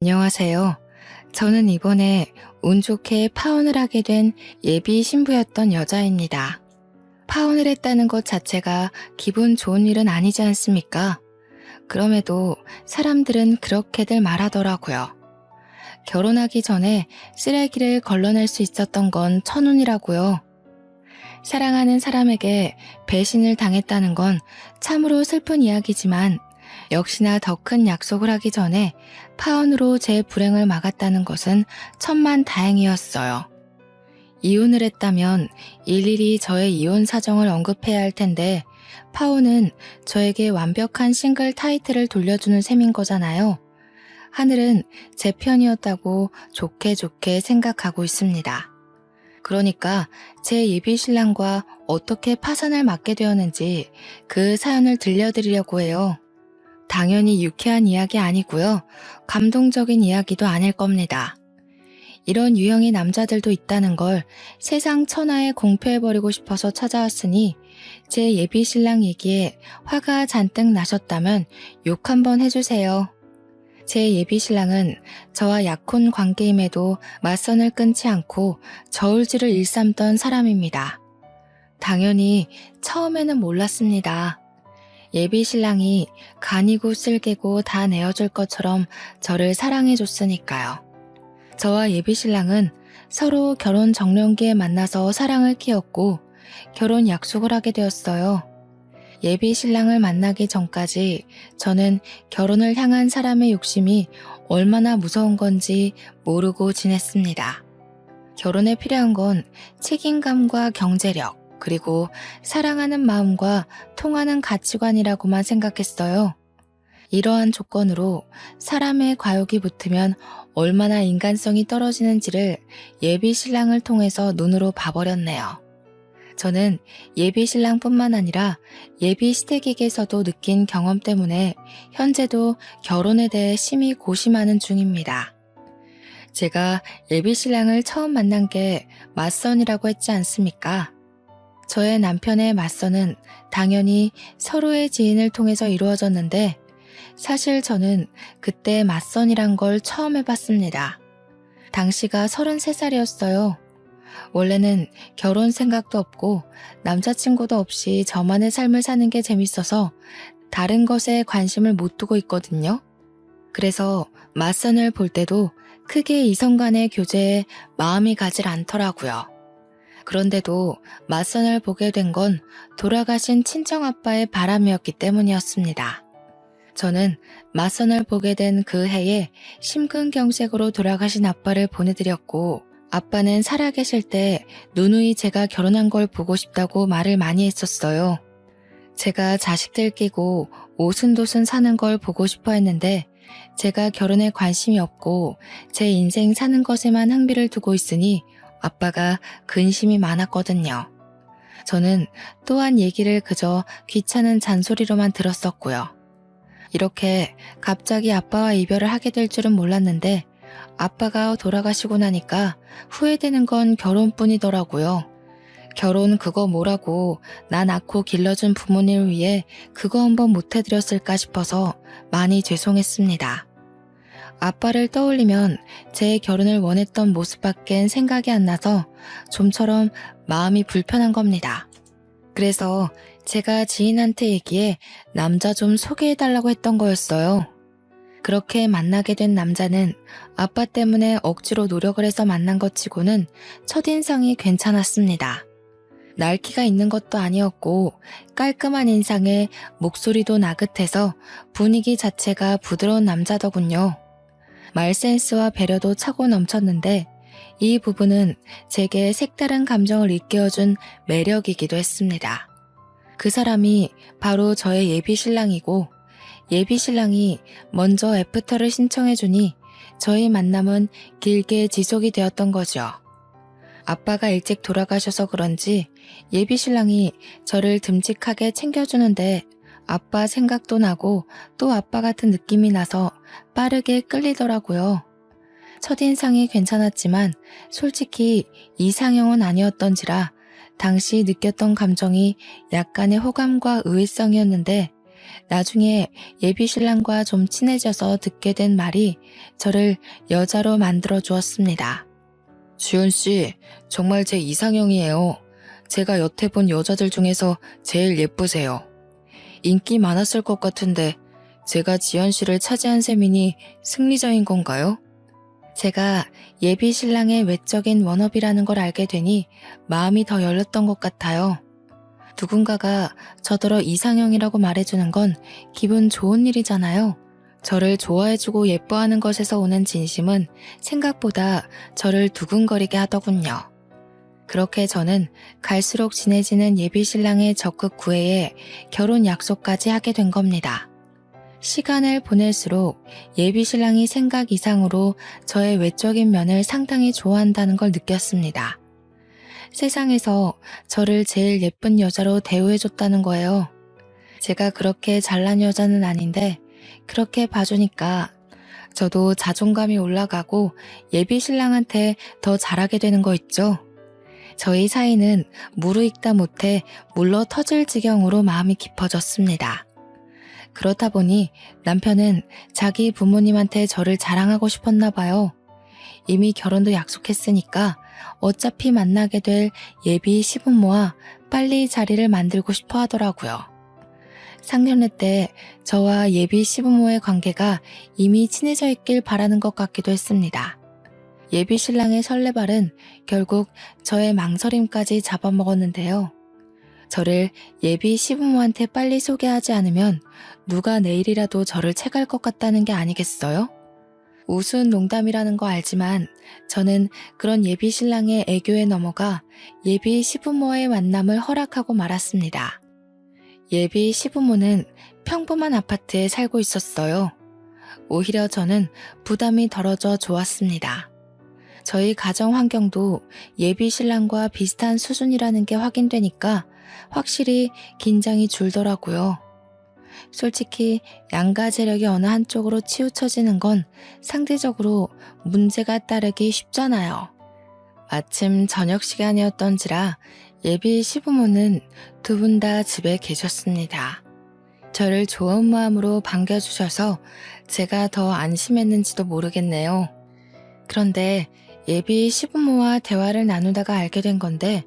안녕하세요. 저는 이번에 운 좋게 파혼을 하게 된 예비 신부였던 여자입니다. 파혼을 했다는 것 자체가 기분 좋은 일은 아니지 않습니까? 그럼에도 사람들은 그렇게들 말하더라고요. 결혼하기 전에 쓰레기를 걸러낼 수 있었던 건 천운이라고요. 사랑하는 사람에게 배신을 당했다는 건 참으로 슬픈 이야기지만 역시나 더 큰 약속을 하기 전에 파혼으로 제 불행을 막았다는 것은 천만 다행이었어요. 이혼을 했다면 일일이 저의 이혼 사정을 언급해야 할 텐데 파혼은 저에게 완벽한 싱글 타이틀을 돌려주는 셈인 거잖아요. 하늘은 제 편이었다고 좋게 좋게 생각하고 있습니다. 그러니까 제 예비 신랑과 어떻게 파산을 맞게 되었는지 그 사연을 들려드리려고 해요. 당연히 유쾌한 이야기 아니고요. 감동적인 이야기도 아닐 겁니다. 이런 유형의 남자들도 있다는 걸 세상 천하에 공표해버리고 싶어서 찾아왔으니 제 예비 신랑 얘기에 화가 잔뜩 나셨다면 욕 한번 해주세요. 제 예비 신랑은 저와 약혼 관계임에도 맞선을 끊지 않고 저울질을 일삼던 사람입니다. 당연히 처음에는 몰랐습니다. 예비 신랑이 간이고 쓸개고 다 내어줄 것처럼 저를 사랑해줬으니까요. 저와 예비 신랑은 서로 결혼 정년기에 만나서 사랑을 키웠고 결혼 약속을 하게 되었어요. 예비 신랑을 만나기 전까지 저는 결혼을 향한 사람의 욕심이 얼마나 무서운 건지 모르고 지냈습니다. 결혼에 필요한 건 책임감과 경제력, 그리고 사랑하는 마음과 통하는 가치관이라고만 생각했어요. 이러한 조건으로 사람의 과욕이 붙으면 얼마나 인간성이 떨어지는지를 예비 신랑을 통해서 눈으로 봐버렸네요. 저는 예비 신랑뿐만 아니라 예비 시댁에게서도 느낀 경험 때문에 현재도 결혼에 대해 심히 고심하는 중입니다. 제가 예비 신랑을 처음 만난 게 맞선이라고 했지 않습니까? 저의 남편의 맞선은 당연히 서로의 지인을 통해서 이루어졌는데 사실 저는 그때 맞선이란 걸 처음 해봤습니다. 당시가 33살이었어요. 원래는 결혼 생각도 없고 남자친구도 없이 저만의 삶을 사는 게 재밌어서 다른 것에 관심을 못 두고 있거든요. 그래서 맞선을 볼 때도 크게 이성 간의 교제에 마음이 가질 않더라고요. 그런데도 맞선을 보게 된 건 돌아가신 친정아빠의 바람이었기 때문이었습니다. 저는 맞선을 보게 된 그 해에 심근경색으로 돌아가신 아빠를 보내드렸고 아빠는 살아계실 때 누누이 제가 결혼한 걸 보고 싶다고 말을 많이 했었어요. 제가 자식들 끼고 오순도순 사는 걸 보고 싶어 했는데 제가 결혼에 관심이 없고 제 인생 사는 것에만 흥미를 두고 있으니 아빠가 근심이 많았거든요. 저는 또한 얘기를 그저 귀찮은 잔소리로만 들었었고요. 이렇게 갑자기 아빠와 이별을 하게 될 줄은 몰랐는데 아빠가 돌아가시고 나니까 후회되는 건 결혼뿐이더라고요. 결혼 그거 뭐라고 나 낳고 길러준 부모님을 위해 그거 한번 못 해드렸을까 싶어서 많이 죄송했습니다. 아빠를 떠올리면 제 결혼을 원했던 모습밖엔 생각이 안 나서 좀처럼 마음이 불편한 겁니다. 그래서 제가 지인한테 얘기해 남자 좀 소개해달라고 했던 거였어요. 그렇게 만나게 된 남자는 아빠 때문에 억지로 노력을 해서 만난 것 치고는 첫인상이 괜찮았습니다. 날기가 있는 것도 아니었고 깔끔한 인상에 목소리도 나긋해서 분위기 자체가 부드러운 남자더군요. 말센스와 배려도 차고 넘쳤는데 이 부분은 제게 색다른 감정을 일깨워준 매력이기도 했습니다. 그 사람이 바로 저의 예비 신랑이고 예비 신랑이 먼저 애프터를 신청해주니 저희 만남은 길게 지속이 되었던 거죠. 아빠가 일찍 돌아가셔서 그런지 예비 신랑이 저를 듬직하게 챙겨주는데 아빠 생각도 나고 또 아빠 같은 느낌이 나서 빠르게 끌리더라고요. 첫인상이 괜찮았지만 솔직히 이상형은 아니었던지라 당시 느꼈던 감정이 약간의 호감과 의외성이었는데 나중에 예비 신랑과 좀 친해져서 듣게 된 말이 저를 여자로 만들어 주었습니다. 주연 씨, 정말 제 이상형이에요. 제가 여태 본 여자들 중에서 제일 예쁘세요. 인기 많았을 것 같은데 제가 지연 씨를 차지한 셈이니 승리자인 건가요? 제가 예비 신랑의 외적인 워너비라는 걸 알게 되니 마음이 더 열렸던 것 같아요. 누군가가 저더러 이상형이라고 말해주는 건 기분 좋은 일이잖아요. 저를 좋아해주고 예뻐하는 것에서 오는 진심은 생각보다 저를 두근거리게 하더군요. 그렇게 저는 갈수록 진해지는 예비 신랑의 적극 구애에 결혼 약속까지 하게 된 겁니다. 시간을 보낼수록 예비 신랑이 생각 이상으로 저의 외적인 면을 상당히 좋아한다는 걸 느꼈습니다. 세상에서 저를 제일 예쁜 여자로 대우해줬다는 거예요. 제가 그렇게 잘난 여자는 아닌데 그렇게 봐주니까 저도 자존감이 올라가고 예비 신랑한테 더 잘하게 되는 거 있죠. 저희 사이는 무르익다 못해 물러 터질 지경으로 마음이 깊어졌습니다. 그렇다 보니 남편은 자기 부모님한테 저를 자랑하고 싶었나 봐요. 이미 결혼도 약속했으니까 어차피 만나게 될 예비 시부모와 빨리 자리를 만들고 싶어 하더라고요. 상견례 때 저와 예비 시부모의 관계가 이미 친해져 있길 바라는 것 같기도 했습니다. 예비 신랑의 설레발은 결국 저의 망설임까지 잡아먹었는데요. 저를 예비 시부모한테 빨리 소개하지 않으면 누가 내일이라도 저를 채갈 것 같다는 게 아니겠어요? 우스운 농담이라는 거 알지만 저는 그런 예비 신랑의 애교에 넘어가 예비 시부모의 만남을 허락하고 말았습니다. 예비 시부모는 평범한 아파트에 살고 있었어요. 오히려 저는 부담이 덜어져 좋았습니다. 저희 가정 환경도 예비 신랑과 비슷한 수준이라는 게 확인되니까 확실히 긴장이 줄더라고요. 솔직히 양가 재력이 어느 한쪽으로 치우쳐지는 건 상대적으로 문제가 따르기 쉽잖아요. 마침 저녁 시간이었던지라 예비 시부모는 두 분 다 집에 계셨습니다. 저를 좋은 마음으로 반겨주셔서 제가 더 안심했는지도 모르겠네요. 그런데 예비 시부모와 대화를 나누다가 알게 된 건데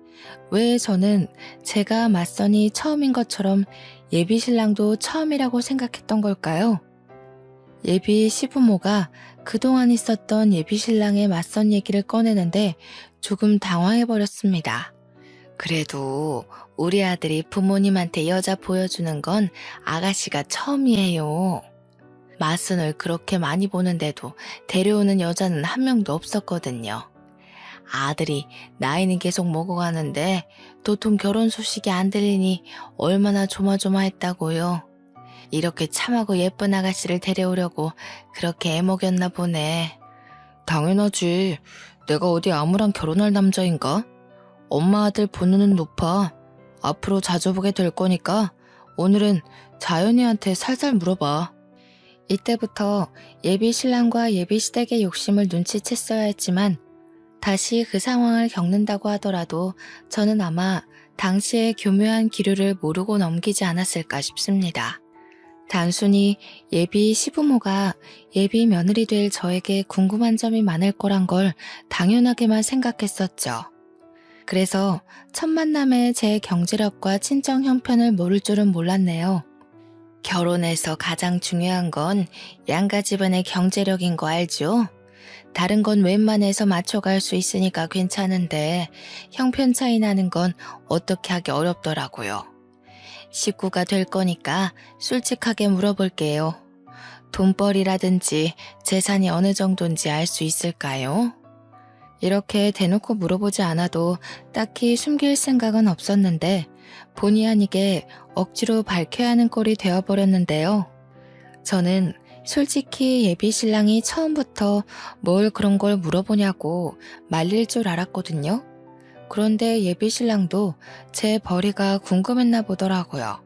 왜 저는 제가 맞선이 처음인 것처럼 예비 신랑도 처음이라고 생각했던 걸까요? 예비 시부모가 그동안 있었던 예비 신랑의 맞선 얘기를 꺼내는데 조금 당황해버렸습니다. 그래도 우리 아들이 부모님한테 여자 보여주는 건 아가씨가 처음이에요. 맞선을 그렇게 많이 보는데도 데려오는 여자는 한 명도 없었거든요. 아들이 나이는 계속 먹어가는데 도통 결혼 소식이 안 들리니 얼마나 조마조마했다고요. 이렇게 참하고 예쁜 아가씨를 데려오려고 그렇게 애먹였나 보네. 당연하지. 내가 어디 아무랑 결혼할 남자인가? 엄마 아들 본능은 높아. 앞으로 자주 보게 될 거니까 오늘은 자연이한테 살살 물어봐. 이때부터 예비 신랑과 예비 시댁의 욕심을 눈치챘어야 했지만 다시 그 상황을 겪는다고 하더라도 저는 아마 당시의 교묘한 기류를 모르고 넘기지 않았을까 싶습니다. 단순히 예비 시부모가 예비 며느리 될 저에게 궁금한 점이 많을 거란 걸 당연하게만 생각했었죠. 그래서 첫 만남에 제 경제력과 친정 형편을 모를 줄은 몰랐네요. 결혼에서 가장 중요한 건 양가 집안의 경제력인 거 알죠? 다른 건 웬만해서 맞춰갈 수 있으니까 괜찮은데 형편 차이 나는 건 어떻게 하기 어렵더라고요. 식구가 될 거니까 솔직하게 물어볼게요. 돈벌이라든지 재산이 어느 정도인지 알 수 있을까요? 이렇게 대놓고 물어보지 않아도 딱히 숨길 생각은 없었는데 본의 아니게 억지로 밝혀야 하는 꼴이 되어버렸는데요. 저는 솔직히 예비 신랑이 처음부터 뭘 그런 걸 물어보냐고 말릴 줄 알았거든요. 그런데 예비 신랑도 제 벌이가 궁금했나 보더라고요.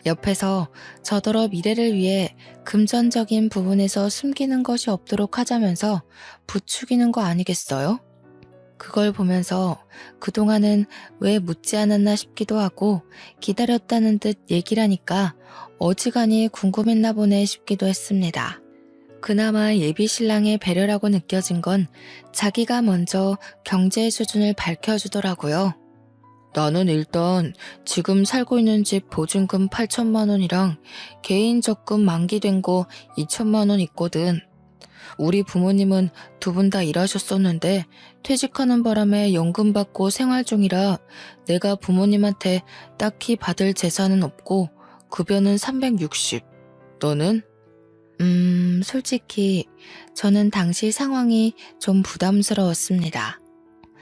옆에서 저더러 미래를 위해 금전적인 부분에서 숨기는 것이 없도록 하자면서 부추기는 거 아니겠어요? 그걸 보면서 그동안은 왜 묻지 않았나 싶기도 하고 기다렸다는 듯 얘기를 하니까 어지간히 궁금했나 보네 싶기도 했습니다. 그나마 예비 신랑의 배려라고 느껴진 건 자기가 먼저 경제 수준을 밝혀주더라고요. 나는 일단 지금 살고 있는 집 보증금 8천만 원이랑 개인 적금 만기된 거 2천만 원 있거든. 우리 부모님은 두 분 다 일하셨었는데 퇴직하는 바람에 연금 받고 생활 중이라 내가 부모님한테 딱히 받을 재산은 없고 급여는 360. 너는? 솔직히 저는 당시 상황이 좀 부담스러웠습니다.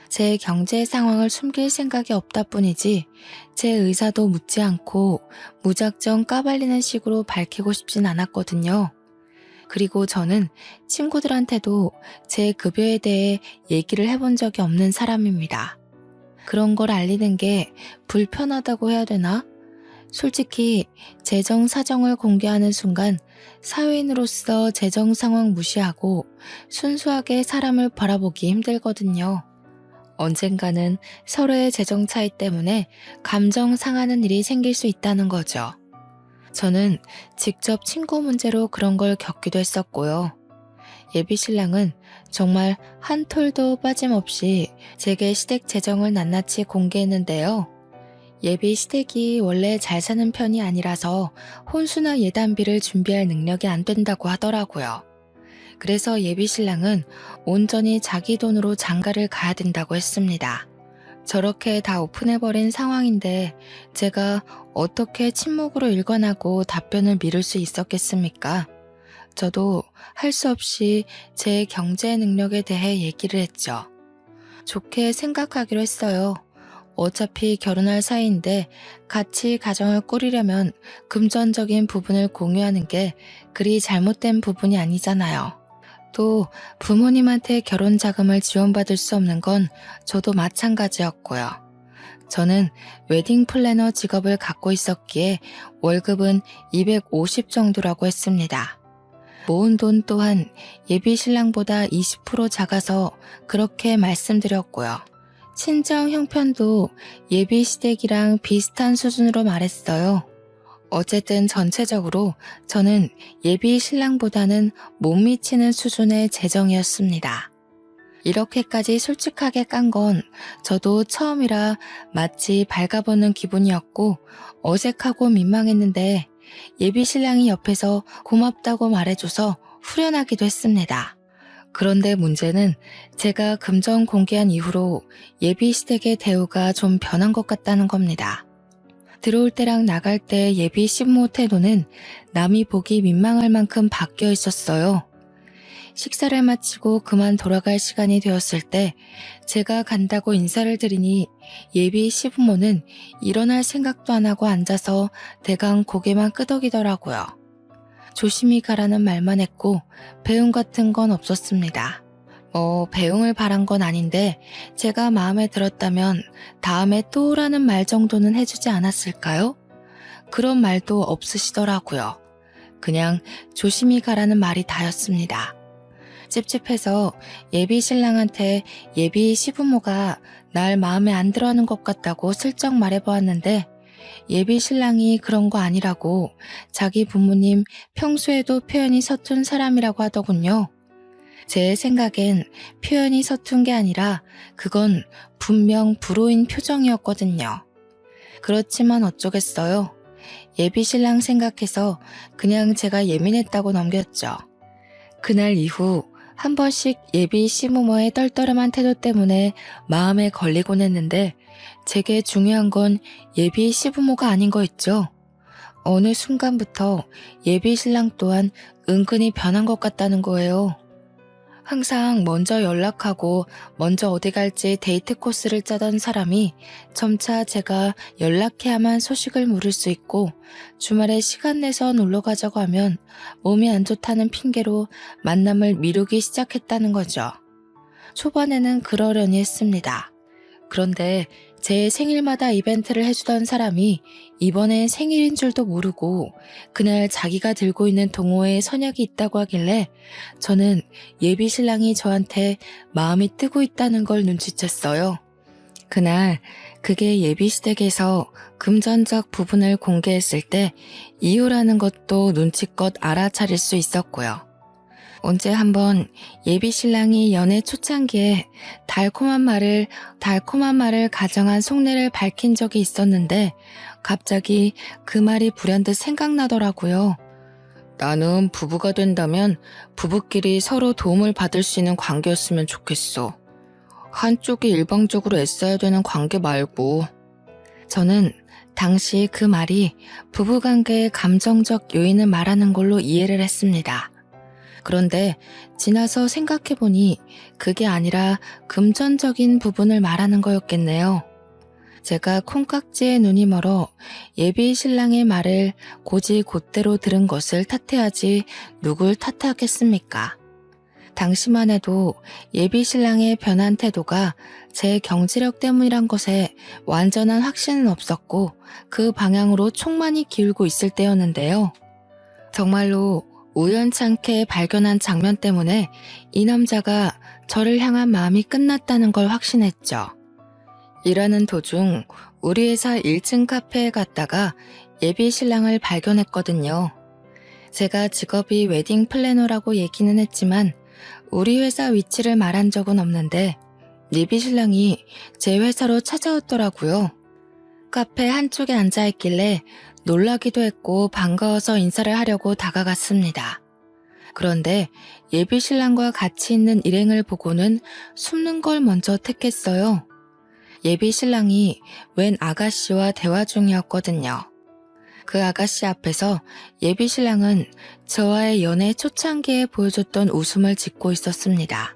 제 경제 상황을 숨길 생각이 없다 뿐이지 제 의사도 묻지 않고 무작정 까발리는 식으로 밝히고 싶진 않았거든요. 그리고 저는 친구들한테도 제 급여에 대해 얘기를 해본 적이 없는 사람입니다. 그런 걸 알리는 게 불편하다고 해야 되나? 솔직히 재정 사정을 공개하는 순간 사회인으로서 재정 상황 무시하고 순수하게 사람을 바라보기 힘들거든요. 언젠가는 서로의 재정 차이 때문에 감정 상하는 일이 생길 수 있다는 거죠. 저는 직접 친구 문제로 그런 걸 겪기도 했었고요. 예비 신랑은 정말 한 톨도 빠짐없이 제게 시댁 재정을 낱낱이 공개했는데요. 예비 시댁이 원래 잘 사는 편이 아니라서 혼수나 예단비를 준비할 능력이 안 된다고 하더라고요. 그래서 예비 신랑은 온전히 자기 돈으로 장가를 가야 된다고 했습니다. 저렇게 다 오픈해버린 상황인데 제가 어떻게 침묵으로 일관하고 답변을 미룰 수 있었겠습니까? 저도 할 수 없이 제 경제 능력에 대해 얘기를 했죠. 좋게 생각하기로 했어요. 어차피 결혼할 사이인데 같이 가정을 꾸리려면 금전적인 부분을 공유하는 게 그리 잘못된 부분이 아니잖아요. 또 부모님한테 결혼 자금을 지원받을 수 없는 건 저도 마찬가지였고요. 저는 웨딩 플래너 직업을 갖고 있었기에 월급은 250 정도라고 했습니다. 모은 돈 또한 예비 신랑보다 20% 작아서 그렇게 말씀드렸고요. 친정 형편도 예비 시댁이랑 비슷한 수준으로 말했어요. 어쨌든 전체적으로 저는 예비 신랑보다는 못 미치는 수준의 재정이었습니다. 이렇게까지 솔직하게 깐 건 저도 처음이라 마치 발가벗는 기분이었고 어색하고 민망했는데 예비 신랑이 옆에서 고맙다고 말해줘서 후련하기도 했습니다. 그런데 문제는 제가 금전 공개한 이후로 예비 시댁의 대우가 좀 변한 것 같다는 겁니다. 들어올 때랑 나갈 때 예비 신모 태도는 남이 보기 민망할 만큼 바뀌어 있었어요. 식사를 마치고 그만 돌아갈 시간이 되었을 때 제가 간다고 인사를 드리니 예비 시부모는 일어날 생각도 안 하고 앉아서 대강 고개만 끄덕이더라고요. 조심히 가라는 말만 했고 배웅 같은 건 없었습니다. 배웅을 바란 건 아닌데 제가 마음에 들었다면 다음에 또 오라는 말 정도는 해주지 않았을까요? 그런 말도 없으시더라고요. 그냥 조심히 가라는 말이 다였습니다. 찝찝해서 예비 신랑한테 예비 시부모가 날 마음에 안 들어하는 것 같다고 슬쩍 말해보았는데 예비 신랑이 그런 거 아니라고 자기 부모님 평소에도 표현이 서툰 사람이라고 하더군요. 제 생각엔 표현이 서툰 게 아니라 그건 분명 불호인 표정이었거든요. 그렇지만 어쩌겠어요. 예비 신랑 생각해서 그냥 제가 예민했다고 넘겼죠. 그날 이후 한 번씩 예비 시부모의 떨떠름한 태도 때문에 마음에 걸리곤 했는데 제게 중요한 건 예비 시부모가 아닌 거 있죠. 어느 순간부터 예비 신랑 또한 은근히 변한 것 같다는 거예요. 항상 먼저 연락하고 먼저 어디 갈지 데이트 코스를 짜던 사람이 점차 제가 연락해야만 소식을 물을 수 있고 주말에 시간 내서 놀러 가자고 하면 몸이 안 좋다는 핑계로 만남을 미루기 시작했다는 거죠. 초반에는 그러려니 했습니다. 그런데 제 생일마다 이벤트를 해주던 사람이 이번엔 생일인 줄도 모르고 그날 자기가 들고 있는 동호회에 선약이 있다고 하길래 저는 예비 신랑이 저한테 마음이 뜨고 있다는 걸 눈치챘어요. 그날 그게 예비 시댁에서 금전적 부분을 공개했을 때 이유라는 것도 눈치껏 알아차릴 수 있었고요. 언제 한번 예비 신랑이 연애 초창기에 달콤한 말을 가정한 속내를 밝힌 적이 있었는데 갑자기 그 말이 불현듯 생각나더라고요. 나는 부부가 된다면 부부끼리 서로 도움을 받을 수 있는 관계였으면 좋겠어. 한쪽이 일방적으로 애써야 되는 관계 말고. 저는 당시 그 말이 부부관계의 감정적 요인을 말하는 걸로 이해를 했습니다. 그런데 지나서 생각해보니 그게 아니라 금전적인 부분을 말하는 거였겠네요. 제가 콩깍지에 눈이 멀어 예비 신랑의 말을 곧이곧대로 들은 것을 탓해야지 누굴 탓하겠습니까? 당시만 해도 예비 신랑의 변한 태도가 제 경제력 때문이란 것에 완전한 확신은 없었고 그 방향으로 촉만이 기울고 있을 때였는데요. 정말로 우연찮게 발견한 장면 때문에 이 남자가 저를 향한 마음이 끝났다는 걸 확신했죠. 일하는 도중 우리 회사 1층 카페에 갔다가 예비 신랑을 발견했거든요. 제가 직업이 웨딩 플래너라고 얘기는 했지만 우리 회사 위치를 말한 적은 없는데 예비 신랑이 제 회사로 찾아왔더라고요. 카페 한쪽에 앉아있길래 놀라기도 했고 반가워서 인사를 하려고 다가갔습니다. 그런데 예비 신랑과 같이 있는 일행을 보고는 숨는 걸 먼저 택했어요. 예비 신랑이 웬 아가씨와 대화 중이었거든요. 그 아가씨 앞에서 예비 신랑은 저와의 연애 초창기에 보여줬던 웃음을 짓고 있었습니다.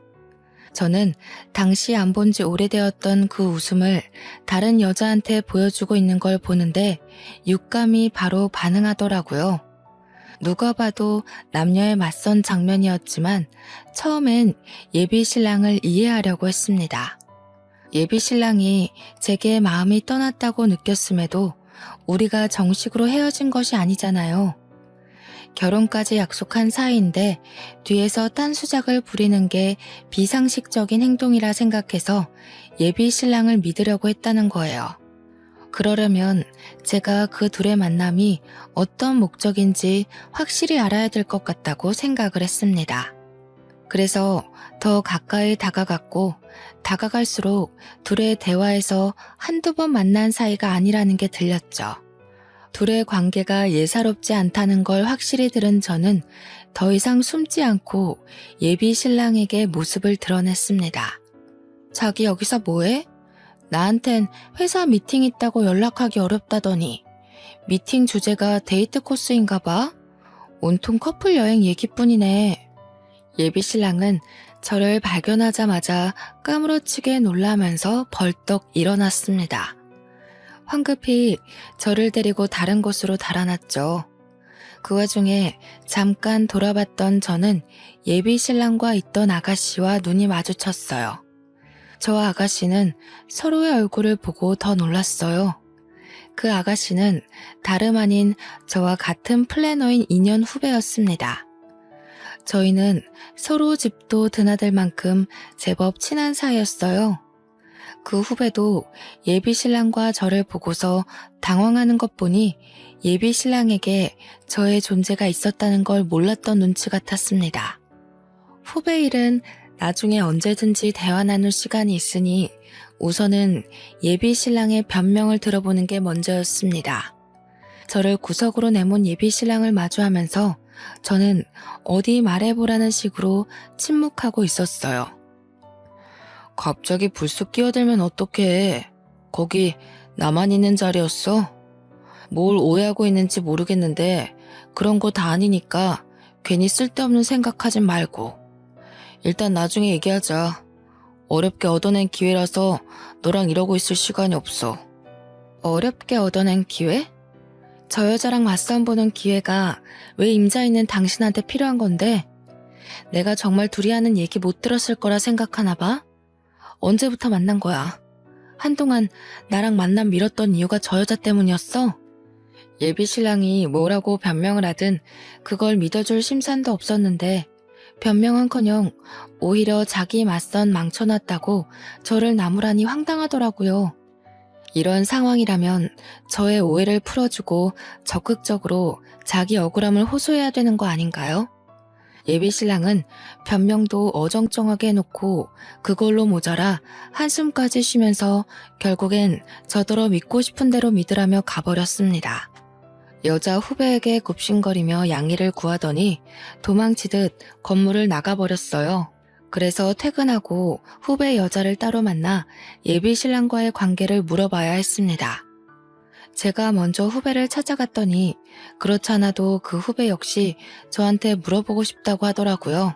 저는 당시 안 본 지 오래되었던 그 웃음을 다른 여자한테 보여주고 있는 걸 보는데 육감이 바로 반응하더라고요. 누가 봐도 남녀의 맞선 장면이었지만 처음엔 예비 신랑을 이해하려고 했습니다. 예비 신랑이 제게 마음이 떠났다고 느꼈음에도 우리가 정식으로 헤어진 것이 아니잖아요. 결혼까지 약속한 사이인데 뒤에서 딴수작을 부리는 게 비상식적인 행동이라 생각해서 예비 신랑을 믿으려고 했다는 거예요. 그러려면 제가 그 둘의 만남이 어떤 목적인지 확실히 알아야 될 것 같다고 생각을 했습니다. 그래서 더 가까이 다가갔고 다가갈수록 둘의 대화에서 한두 번 만난 사이가 아니라는 게 들렸죠. 둘의 관계가 예사롭지 않다는 걸 확실히 들은 저는 더 이상 숨지 않고 예비 신랑에게 모습을 드러냈습니다. 자기 여기서 뭐해? 나한텐 회사 미팅 있다고 연락하기 어렵다더니 미팅 주제가 데이트 코스인가 봐? 온통 커플 여행 얘기뿐이네. 예비 신랑은 저를 발견하자마자 까무러치게 놀라면서 벌떡 일어났습니다. 황급히 저를 데리고 다른 곳으로 달아났죠. 그 와중에 잠깐 돌아봤던 저는 예비 신랑과 있던 아가씨와 눈이 마주쳤어요. 저와 아가씨는 서로의 얼굴을 보고 더 놀랐어요. 그 아가씨는 다름 아닌 저와 같은 플래너인 2년 후배였습니다. 저희는 서로 집도 드나들 만큼 제법 친한 사이였어요. 그 후배도 예비 신랑과 저를 보고서 당황하는 것 보니 예비 신랑에게 저의 존재가 있었다는 걸 몰랐던 눈치 같았습니다. 후배 일은 나중에 언제든지 대화 나눌 시간이 있으니 우선은 예비 신랑의 변명을 들어보는 게 먼저였습니다. 저를 구석으로 내몬 예비 신랑을 마주하면서 저는 어디 말해보라는 식으로 침묵하고 있었어요. 갑자기 불쑥 끼어들면 어떡해. 거기 나만 있는 자리였어? 뭘 오해하고 있는지 모르겠는데 그런 거 다 아니니까 괜히 쓸데없는 생각하진 말고. 일단 나중에 얘기하자. 어렵게 얻어낸 기회라서 너랑 이러고 있을 시간이 없어. 어렵게 얻어낸 기회? 저 여자랑 맞싸움 보는 기회가 왜 임자 있는 당신한테 필요한 건데? 내가 정말 둘이 하는 얘기 못 들었을 거라 생각하나 봐? 언제부터 만난 거야? 한동안 나랑 만남 미뤘던 이유가 저 여자 때문이었어? 예비 신랑이 뭐라고 변명을 하든 그걸 믿어줄 심산도 없었는데 변명은커녕 오히려 자기 맞선 망쳐놨다고 저를 나무라니 황당하더라고요. 이런 상황이라면 저의 오해를 풀어주고 적극적으로 자기 억울함을 호소해야 되는 거 아닌가요? 예비 신랑은 변명도 어정쩡하게 해놓고 그걸로 모자라 한숨까지 쉬면서 결국엔 저더러 믿고 싶은 대로 믿으라며 가버렸습니다. 여자 후배에게 굽신거리며 양해를 구하더니 도망치듯 건물을 나가버렸어요. 그래서 퇴근하고 후배 여자를 따로 만나 예비 신랑과의 관계를 물어봐야 했습니다. 제가 먼저 후배를 찾아갔더니 그렇지 않아도 그 후배 역시 저한테 물어보고 싶다고 하더라고요.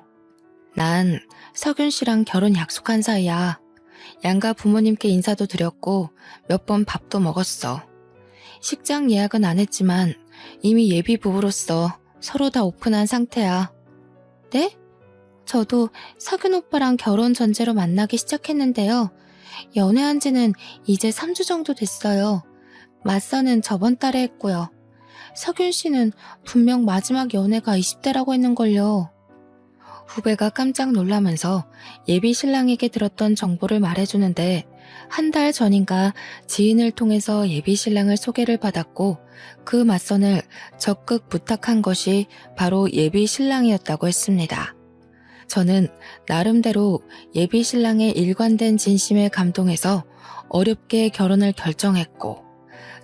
난 석윤 씨랑 결혼 약속한 사이야. 양가 부모님께 인사도 드렸고 몇 번 밥도 먹었어. 식장 예약은 안 했지만 이미 예비 부부로서 서로 다 오픈한 상태야. 네? 저도 석윤 오빠랑 결혼 전제로 만나기 시작했는데요. 연애한 지는 이제 3주 정도 됐어요. 맞선은 저번 달에 했고요. 석윤 씨는 분명 마지막 연애가 20대라고 했는걸요. 후배가 깜짝 놀라면서 예비 신랑에게 들었던 정보를 말해주는데 한 달 전인가 지인을 통해서 예비 신랑을 소개를 받았고 그 맞선을 적극 부탁한 것이 바로 예비 신랑이었다고 했습니다. 저는 나름대로 예비 신랑의 일관된 진심에 감동해서 어렵게 결혼을 결정했고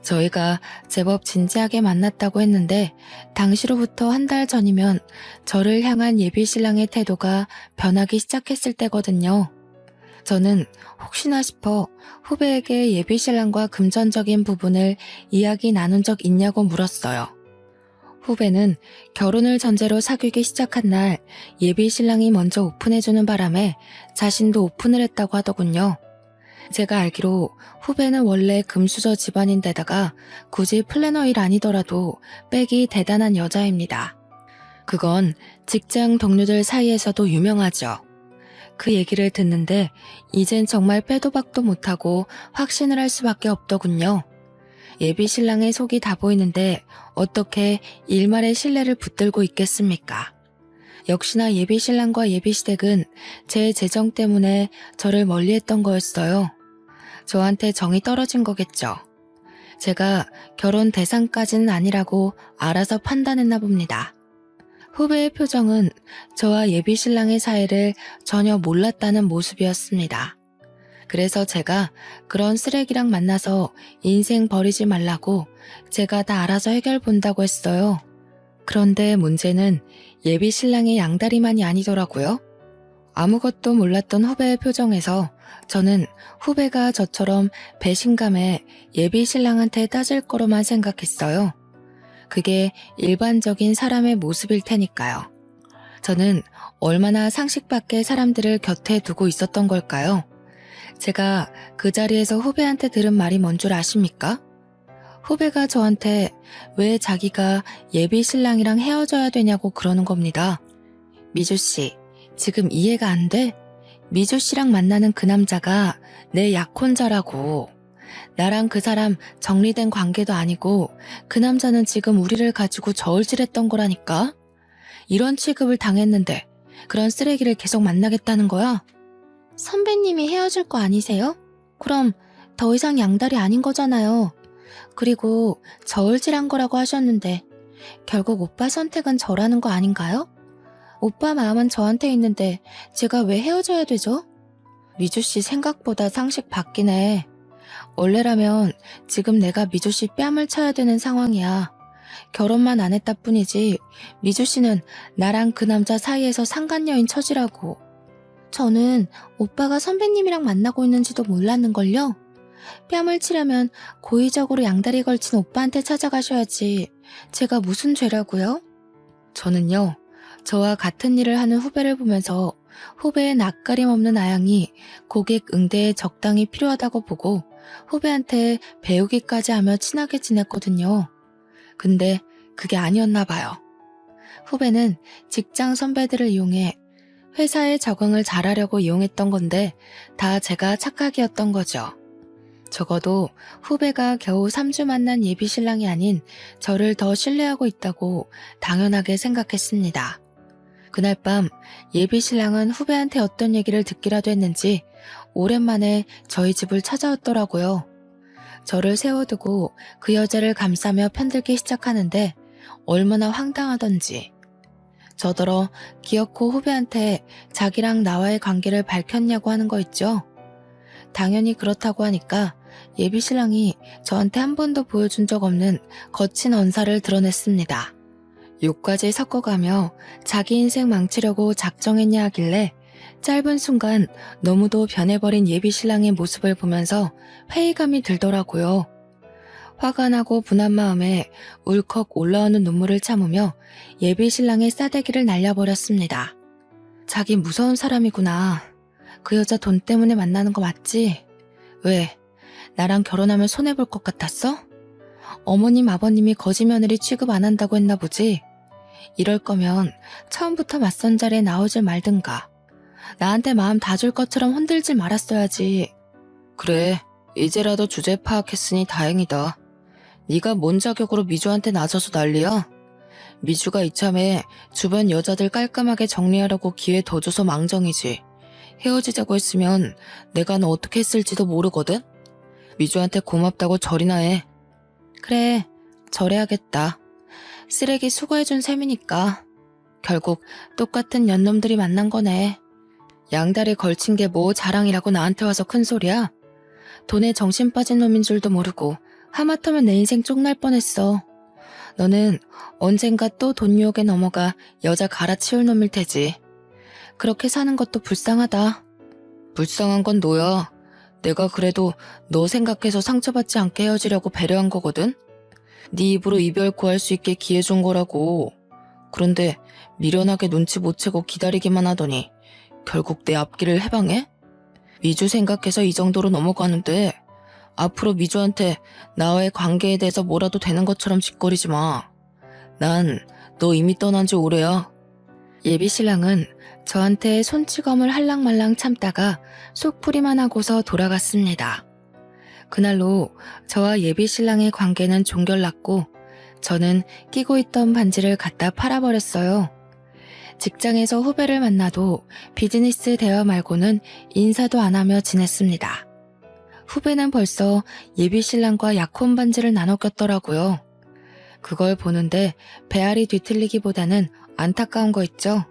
저희가 제법 진지하게 만났다고 했는데 당시로부터 한 달 전이면 저를 향한 예비 신랑의 태도가 변하기 시작했을 때거든요. 저는 혹시나 싶어 후배에게 예비 신랑과 금전적인 부분을 이야기 나눈 적 있냐고 물었어요. 후배는 결혼을 전제로 사귀기 시작한 날 예비 신랑이 먼저 오픈해주는 바람에 자신도 오픈을 했다고 하더군요. 제가 알기로 후배는 원래 금수저 집안인데다가 굳이 플래너일 아니더라도 백이 대단한 여자입니다. 그건 직장 동료들 사이에서도 유명하죠. 그 얘기를 듣는데 이젠 정말 빼도 박도 못하고 확신을 할 수밖에 없더군요. 예비 신랑의 속이 다 보이는데 어떻게 일말의 신뢰를 붙들고 있겠습니까? 역시나 예비 신랑과 예비 시댁은 제 재정 때문에 저를 멀리했던 거였어요. 저한테 정이 떨어진 거겠죠. 제가 결혼 대상까지는 아니라고 알아서 판단했나 봅니다. 후배의 표정은 저와 예비 신랑의 사이를 전혀 몰랐다는 모습이었습니다. 그래서 제가 그런 쓰레기랑 만나서 인생 버리지 말라고 제가 다 알아서 해결 본다고 했어요. 그런데 문제는 예비 신랑의 양다리만이 아니더라고요. 아무것도 몰랐던 후배의 표정에서 저는 후배가 저처럼 배신감에 예비 신랑한테 따질 거로만 생각했어요. 그게 일반적인 사람의 모습일 테니까요. 저는 얼마나 상식 밖의 사람들을 곁에 두고 있었던 걸까요? 제가 그 자리에서 후배한테 들은 말이 뭔 줄 아십니까? 후배가 저한테 왜 자기가 예비 신랑이랑 헤어져야 되냐고 그러는 겁니다. 미주 씨, 지금 이해가 안 돼? 미주 씨랑 만나는 그 남자가 내 약혼자라고. 나랑 그 사람 정리된 관계도 아니고 그 남자는 지금 우리를 가지고 저울질했던 거라니까. 이런 취급을 당했는데 그런 쓰레기를 계속 만나겠다는 거야? 선배님이 헤어질 거 아니세요? 그럼 더 이상 양다리 아닌 거잖아요. 그리고 저울질한 거라고 하셨는데 결국 오빠 선택은 저라는 거 아닌가요? 오빠 마음은 저한테 있는데 제가 왜 헤어져야 되죠? 미주씨 생각보다 상식 바뀌네. 원래라면 지금 내가 미주씨 뺨을 쳐야 되는 상황이야. 결혼만 안 했다 뿐이지 미주씨는 나랑 그 남자 사이에서 상간녀인 처지라고. 저는 오빠가 선배님이랑 만나고 있는지도 몰랐는걸요. 뺨을 치려면 고의적으로 양다리 걸친 오빠한테 찾아가셔야지. 제가 무슨 죄라고요? 저는요, 저와 같은 일을 하는 후배를 보면서 후배의 낯가림 없는 아양이 고객 응대에 적당히 필요하다고 보고 후배한테 배우기까지 하며 친하게 지냈거든요. 근데 그게 아니었나 봐요. 후배는 직장 선배들을 이용해 회사에 적응을 잘하려고 이용했던 건데 다 제가 착각이었던 거죠. 적어도 후배가 겨우 3주 만난 예비 신랑이 아닌 저를 더 신뢰하고 있다고 당연하게 생각했습니다. 그날 밤 예비 신랑은 후배한테 어떤 얘기를 듣기라도 했는지 오랜만에 저희 집을 찾아왔더라고요. 저를 세워두고 그 여자를 감싸며 편들기 시작하는데 얼마나 황당하던지. 저더러 기어코 후배한테 자기랑 나와의 관계를 밝혔냐고 하는 거 있죠. 당연히 그렇다고 하니까 예비 신랑이 저한테 한 번도 보여준 적 없는 거친 언사를 드러냈습니다. 욕까지 섞어가며 자기 인생 망치려고 작정했냐 하길래 짧은 순간 너무도 변해버린 예비 신랑의 모습을 보면서 회의감이 들더라고요. 화가 나고 분한 마음에 울컥 올라오는 눈물을 참으며 예비 신랑의 싸대기를 날려버렸습니다. 자기 무서운 사람이구나. 그 여자 돈 때문에 만나는 거 맞지? 왜? 나랑 결혼하면 손해볼 것 같았어? 어머님 아버님이 거지 며느리 취급 안 한다고 했나 보지? 이럴 거면 처음부터 맞선 자리에 나오질 말든가. 나한테 마음 다 줄 것처럼 흔들지 말았어야지. 그래, 이제라도 주제 파악했으니 다행이다. 네가 뭔 자격으로 미주한테 나서서 난리야? 미주가 이참에 주변 여자들 깔끔하게 정리하려고 기회 더 줘서 망정이지. 헤어지자고 했으면 내가 너 어떻게 했을지도 모르거든? 미주한테 고맙다고 절이나 해. 그래, 절해야겠다. 쓰레기 수거해준 셈이니까. 결국 똑같은 년놈들이 만난 거네. 양다리 걸친 게 뭐 자랑이라고 나한테 와서 큰 소리야? 돈에 정신 빠진 놈인 줄도 모르고 하마터면 내 인생 쪽날 뻔했어. 너는 언젠가 또 돈 유혹에 넘어가 여자 갈아치울 놈일 테지. 그렇게 사는 것도 불쌍하다. 불쌍한 건 너야. 내가 그래도 너 생각해서 상처받지 않게 헤어지려고 배려한 거거든? 네 입으로 이별 구할 수 있게 기회 준 거라고. 그런데 미련하게 눈치 못 채고 기다리기만 하더니 결국 내 앞길을 해방해? 미주 생각해서 이 정도로 넘어가는데 앞으로 미주한테 나와의 관계에 대해서 뭐라도 되는 것처럼 짓거리지 마. 난 너 이미 떠난 지 오래야. 예비 신랑은 저한테 손찌검을 할랑말랑 참다가 속풀이만 하고서 돌아갔습니다. 그날로 저와 예비 신랑의 관계는 종결났고 저는 끼고 있던 반지를 갖다 팔아버렸어요. 직장에서 후배를 만나도 비즈니스 대화 말고는 인사도 안 하며 지냈습니다. 후배는 벌써 예비 신랑과 약혼 반지를 나눠 꼈더라고요. 그걸 보는데 배알이 뒤틀리기보다는 안타까운 거 있죠.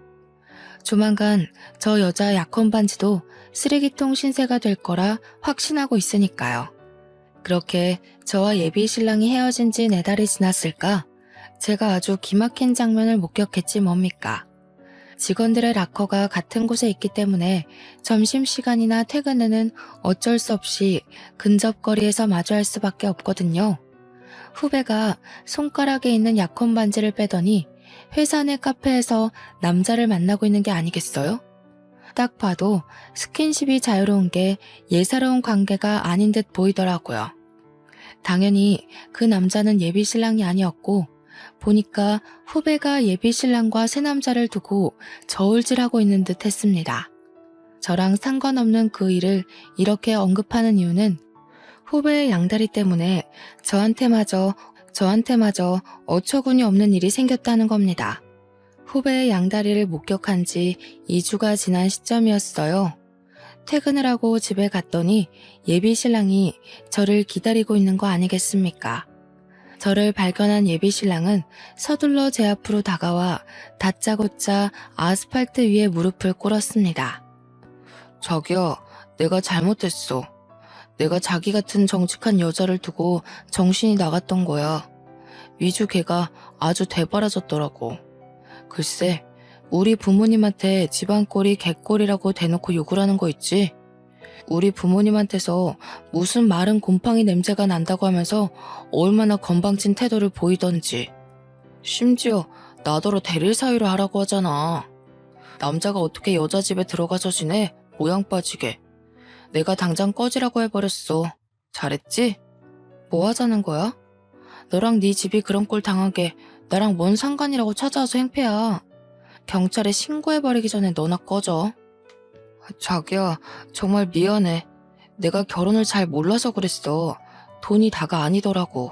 조만간 저 여자 약혼 반지도 쓰레기통 신세가 될 거라 확신하고 있으니까요. 그렇게 저와 예비 신랑이 헤어진 지 4달이 지났을까? 제가 아주 기막힌 장면을 목격했지 뭡니까? 직원들의 락커가 같은 곳에 있기 때문에 점심시간이나 퇴근 후는 어쩔 수 없이 근접거리에서 마주할 수밖에 없거든요. 후배가 손가락에 있는 약혼 반지를 빼더니 회사 내 카페에서 남자를 만나고 있는 게 아니겠어요? 딱 봐도 스킨십이 자유로운 게 예사로운 관계가 아닌 듯 보이더라고요. 당연히 그 남자는 예비 신랑이 아니었고 보니까 후배가 예비 신랑과 새 남자를 두고 저울질하고 있는 듯 했습니다. 저랑 상관없는 그 일을 이렇게 언급하는 이유는 후배의 양다리 때문에 저한테마저 어처구니 없는 일이 생겼다는 겁니다. 후배의 양다리를 목격한 지 2주가 지난 시점이었어요. 퇴근을 하고 집에 갔더니 예비 신랑이 저를 기다리고 있는 거 아니겠습니까? 저를 발견한 예비 신랑은 서둘러 제 앞으로 다가와 다짜고짜 아스팔트 위에 무릎을 꿇었습니다. 자기야, 내가 잘못했어. 내가 자기 같은 정직한 여자를 두고 정신이 나갔던 거야. 미주 걔가 아주 대바라졌더라고. 글쎄, 우리 부모님한테 집안 꼴이 개꼴이라고 대놓고 욕을 하는 거 있지? 우리 부모님한테서 무슨 마른 곰팡이 냄새가 난다고 하면서 얼마나 건방진 태도를 보이던지. 심지어 나더러 대릴 사유를 하라고 하잖아. 남자가 어떻게 여자 집에 들어가서 지내? 모양 빠지게. 내가 당장 꺼지라고 해버렸어. 잘했지? 뭐 하자는 거야? 너랑 네 집이 그런 꼴 당하게 나랑 뭔 상관이라고 찾아와서 행패야. 경찰에 신고해버리기 전에 너나 꺼져. 자기야, 정말 미안해. 내가 결혼을 잘 몰라서 그랬어. 돈이 다가 아니더라고.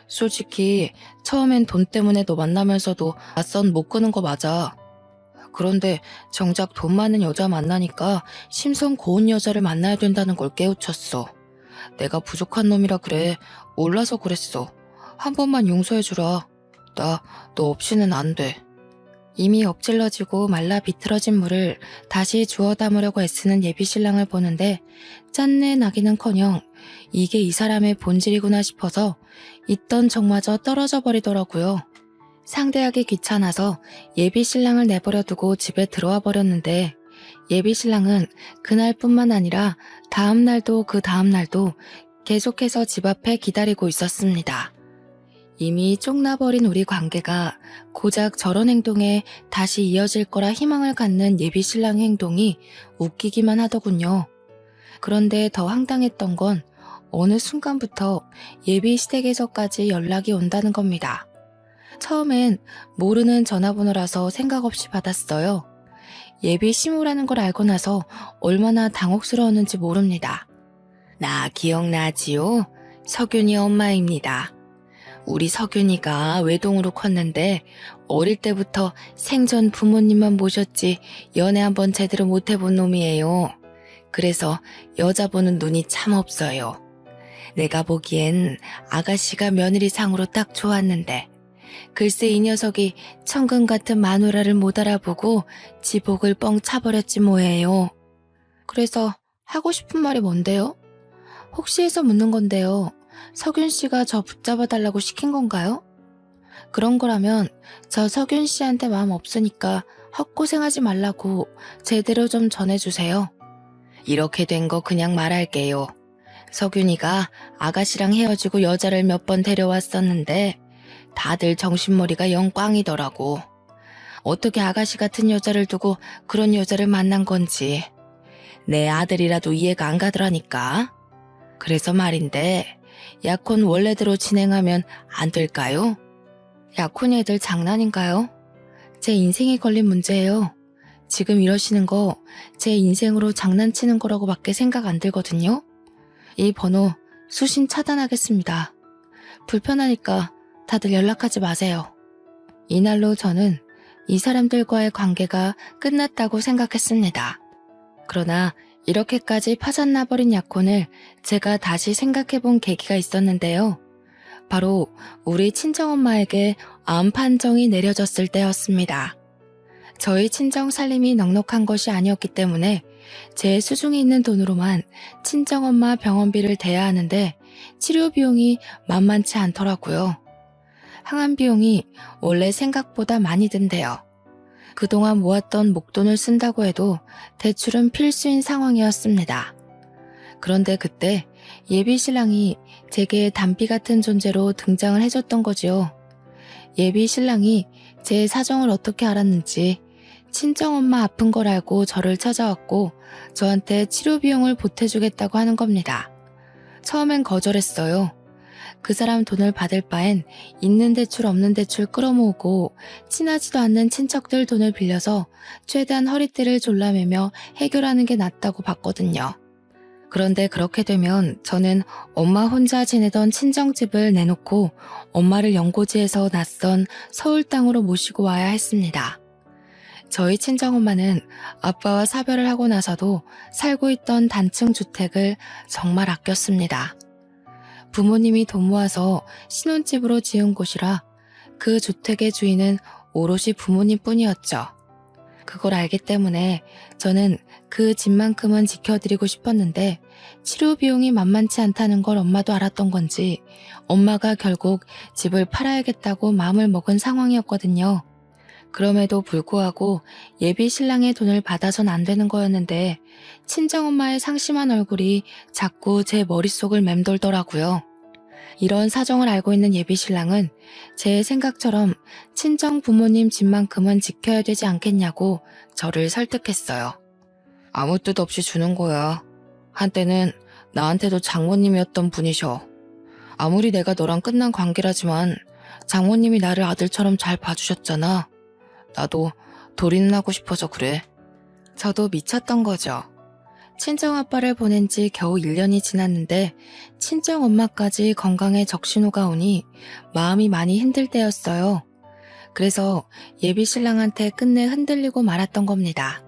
솔직히 처음엔 돈 때문에 너 만나면서도 맞선 못 끄는 거 맞아. 그런데 정작 돈 많은 여자 만나니까 심성 고운 여자를 만나야 된다는 걸 깨우쳤어. 내가 부족한 놈이라 그래. 몰라서 그랬어. 한 번만 용서해주라. 나 너 없이는 안 돼. 이미 엎질러지고 말라 비틀어진 물을 다시 주워 담으려고 애쓰는 예비신랑을 보는데 짠내 나기는커녕 이게 이 사람의 본질이구나 싶어서 있던 정마저 떨어져 버리더라고요. 상대하기 귀찮아서 예비신랑을 내버려 두고 집에 들어와 버렸는데 예비신랑은 그날뿐만 아니라 다음 날도 그 다음 날도 계속해서 집 앞에 기다리고 있었습니다. 이미 쪽나버린 우리 관계가 고작 저런 행동에 다시 이어질 거라 희망을 갖는 예비신랑의 행동이 웃기기만 하더군요. 그런데 더 황당했던 건 어느 순간부터 예비시댁에서까지 연락이 온다는 겁니다. 처음엔 모르는 전화번호라서 생각 없이 받았어요. 예비 시무라는 걸 알고 나서 얼마나 당혹스러웠는지 모릅니다. 나 기억나지요? 석윤이 엄마입니다. 우리 석윤이가 외동으로 컸는데 어릴 때부터 생전 부모님만 모셨지 연애 한번 제대로 못 해본 놈이에요. 그래서 여자 보는 눈이 참 없어요. 내가 보기엔 아가씨가 며느리상으로 딱 좋았는데 글쎄 이 녀석이 천금 같은 마누라를 못 알아보고 지복을 뻥 차버렸지 뭐예요. 그래서 하고 싶은 말이 뭔데요? 혹시 해서 묻는 건데요. 석윤 씨가 저 붙잡아 달라고 시킨 건가요? 그런 거라면 저 석윤 씨한테 마음 없으니까 헛고생하지 말라고 제대로 좀 전해주세요. 이렇게 된 거 그냥 말할게요. 석윤이가 아가씨랑 헤어지고 여자를 몇 번 데려왔었는데 다들 정신머리가 영 꽝이더라고. 어떻게 아가씨 같은 여자를 두고 그런 여자를 만난 건지 내 아들이라도 이해가 안 가더라니까. 그래서 말인데 약혼 원래대로 진행하면 안 될까요? 약혼이 애들 장난인가요? 제 인생이 걸린 문제예요. 지금 이러시는 거 제 인생으로 장난치는 거라고 밖에 생각 안 들거든요. 이 번호 수신 차단하겠습니다. 불편하니까 다들 연락하지 마세요. 이날로 저는 이 사람들과의 관계가 끝났다고 생각했습니다. 그러나 이렇게까지 파산나버린 약혼을 제가 다시 생각해본 계기가 있었는데요. 바로 우리 친정엄마에게 암 판정이 내려졌을 때였습니다. 저희 친정 살림이 넉넉한 것이 아니었기 때문에 제 수중에 있는 돈으로만 친정엄마 병원비를 대야 하는데 치료 비용이 만만치 않더라고요. 항암 비용이 원래 생각보다 많이 든대요. 그동안 모았던 목돈을 쓴다고 해도 대출은 필수인 상황이었습니다. 그런데 그때 예비신랑이 제게 단비 같은 존재로 등장을 해줬던 거지요. 예비신랑이 제 사정을 어떻게 알았는지 친정엄마 아픈 걸 알고 저를 찾아왔고 저한테 치료 비용을 보태주겠다고 하는 겁니다. 처음엔 거절했어요. 그 사람 돈을 받을 바엔 있는 대출 없는 대출 끌어모으고 친하지도 않는 친척들 돈을 빌려서 최대한 허리띠를 졸라매며 해결하는 게 낫다고 봤거든요. 그런데 그렇게 되면 저는 엄마 혼자 지내던 친정집을 내놓고 엄마를 연고지에서 낯선 서울 땅으로 모시고 와야 했습니다. 저희 친정엄마는 아빠와 사별을 하고 나서도 살고 있던 단층 주택을 정말 아꼈습니다. 부모님이 돈 모아서 신혼집으로 지은 곳이라 그 주택의 주인은 오롯이 부모님뿐이었죠. 그걸 알기 때문에 저는 그 집만큼은 지켜드리고 싶었는데 치료 비용이 만만치 않다는 걸 엄마도 알았던 건지 엄마가 결국 집을 팔아야겠다고 마음을 먹은 상황이었거든요. 그럼에도 불구하고 예비 신랑의 돈을 받아선 안 되는 거였는데 친정엄마의 상심한 얼굴이 자꾸 제 머릿속을 맴돌더라고요. 이런 사정을 알고 있는 예비 신랑은 제 생각처럼 친정 부모님 집만큼은 지켜야 되지 않겠냐고 저를 설득했어요. 아무 뜻 없이 주는 거야. 한때는 나한테도 장모님이었던 분이셔. 아무리 내가 너랑 끝난 관계라지만 장모님이 나를 아들처럼 잘 봐주셨잖아. 나도 돌이는 하고 싶어서 그래. 저도 미쳤던 거죠. 친정아빠를 보낸 지 겨우 1년이 지났는데 친정엄마까지 건강에 적신호가 오니 마음이 많이 힘들 때였어요. 그래서 예비신랑한테 끝내 흔들리고 말았던 겁니다.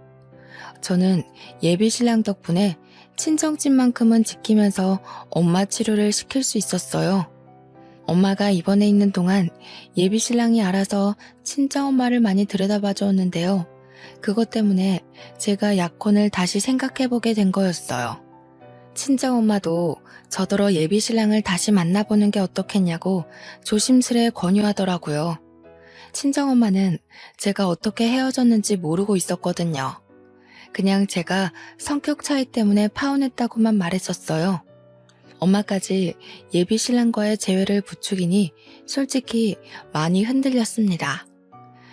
저는 예비신랑 덕분에 친정집만큼은 지키면서 엄마 치료를 시킬 수 있었어요. 엄마가 입원해 있는 동안 예비신랑이 알아서 친정엄마를 많이 들여다봐 줬는데요. 그것 때문에 제가 약혼을 다시 생각해보게 된 거였어요. 친정엄마도 저더러 예비신랑을 다시 만나보는 게 어떻겠냐고 조심스레 권유하더라고요. 친정엄마는 제가 어떻게 헤어졌는지 모르고 있었거든요. 그냥 제가 성격 차이 때문에 파혼했다고만 말했었어요. 엄마까지 예비신랑과의 재회를 부추기니 솔직히 많이 흔들렸습니다.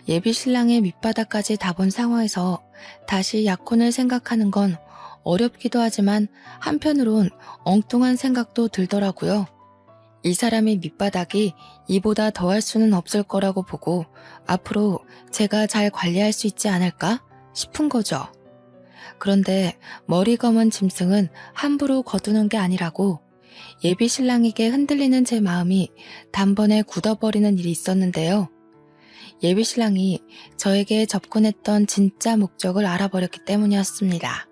예비신랑의 밑바닥까지 다 본 상황에서 다시 약혼을 생각하는 건 어렵기도 하지만 한편으론 엉뚱한 생각도 들더라고요. 이 사람의 밑바닥이 이보다 더할 수는 없을 거라고 보고 앞으로 제가 잘 관리할 수 있지 않을까 싶은 거죠. 그런데 머리 검은 짐승은 함부로 거두는 게 아니라고 예비신랑에게 흔들리는 제 마음이 단번에 굳어버리는 일이 있었는데요. 예비신랑이 저에게 접근했던 진짜 목적을 알아버렸기 때문이었습니다.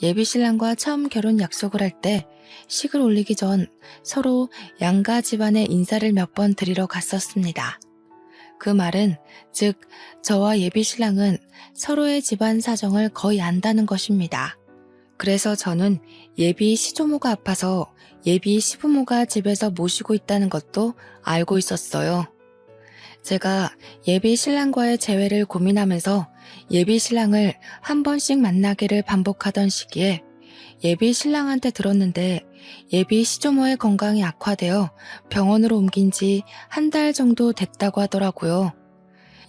예비신랑과 처음 결혼 약속을 할 때 식을 올리기 전 서로 양가 집안에 인사를 몇 번 드리러 갔었습니다. 그 말은 즉 저와 예비신랑은 서로의 집안 사정을 거의 안다는 것입니다. 그래서 저는 예비 시조모가 아파서 예비 시부모가 집에서 모시고 있다는 것도 알고 있었어요. 제가 예비 신랑과의 재회를 고민하면서 예비 신랑을 한 번씩 만나기를 반복하던 시기에 예비 신랑한테 들었는데 예비 시조모의 건강이 악화되어 병원으로 옮긴 지 한 달 정도 됐다고 하더라고요.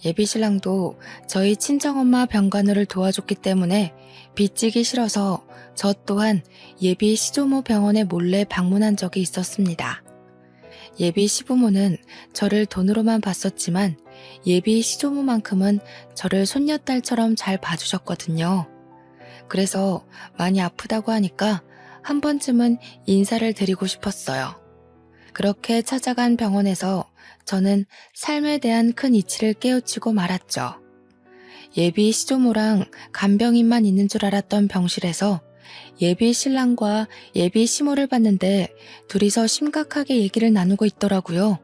예비 신랑도 저희 친정엄마 병간호를 도와줬기 때문에 빚지기 싫어서 저 또한 예비 시조모 병원에 몰래 방문한 적이 있었습니다. 예비 시부모는 저를 돈으로만 봤었지만 예비 시조모만큼은 저를 손녀딸처럼 잘 봐주셨거든요. 그래서 많이 아프다고 하니까 한 번쯤은 인사를 드리고 싶었어요. 그렇게 찾아간 병원에서 저는 삶에 대한 큰 이치를 깨우치고 말았죠. 예비 시조모랑 간병인만 있는 줄 알았던 병실에서 예비 신랑과 예비 시모를 봤는데 둘이서 심각하게 얘기를 나누고 있더라고요.